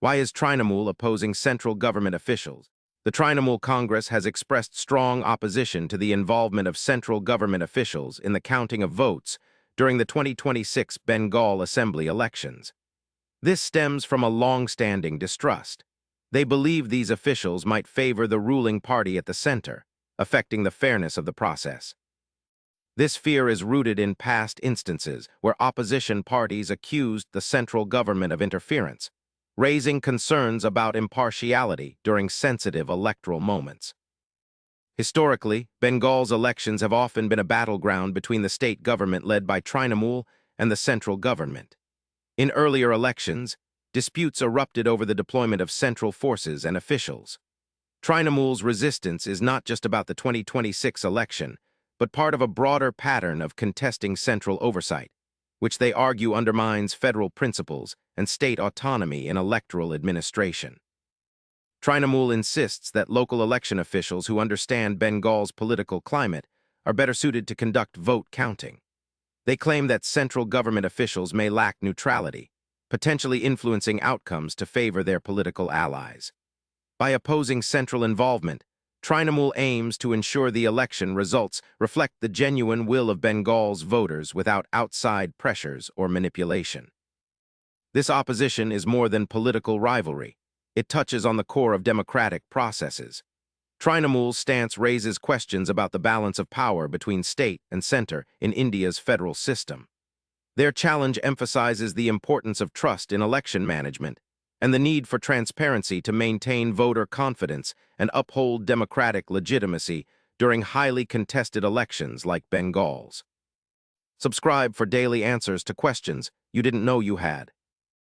Why is Trinamool opposing central government officials? The Trinamool Congress has expressed strong opposition to the involvement of central government officials in the counting of votes during the 2026 Bengal Assembly elections. This stems from a long-standing distrust. They believe these officials might favor the ruling party at the center, affecting the fairness of the process. This fear is rooted in past instances where opposition parties accused the central government of interference, raising concerns about impartiality during sensitive electoral moments. Historically, Bengal's elections have often been a battleground between the state government led by Trinamool and the central government. In earlier elections, disputes erupted over the deployment of central forces and officials. Trinamool's resistance is not just about the 2026 election, but part of a broader pattern of contesting central oversight, which they argue undermines federal principles and state autonomy in electoral administration. Trinamool insists that local election officials who understand Bengal's political climate are better suited to conduct vote counting. They claim that central government officials may lack neutrality, potentially influencing outcomes to favor their political allies. By opposing central involvement, Trinamool aims to ensure the election results reflect the genuine will of Bengal's voters without outside pressures or manipulation. This opposition is more than political rivalry. It touches on the core of democratic processes. Trinamool's stance raises questions about the balance of power between state and center in India's federal system. Their challenge emphasizes the importance of trust in election management and the need for transparency to maintain voter confidence and uphold democratic legitimacy during highly contested elections like Bengal's. Subscribe for daily answers to questions you didn't know you had.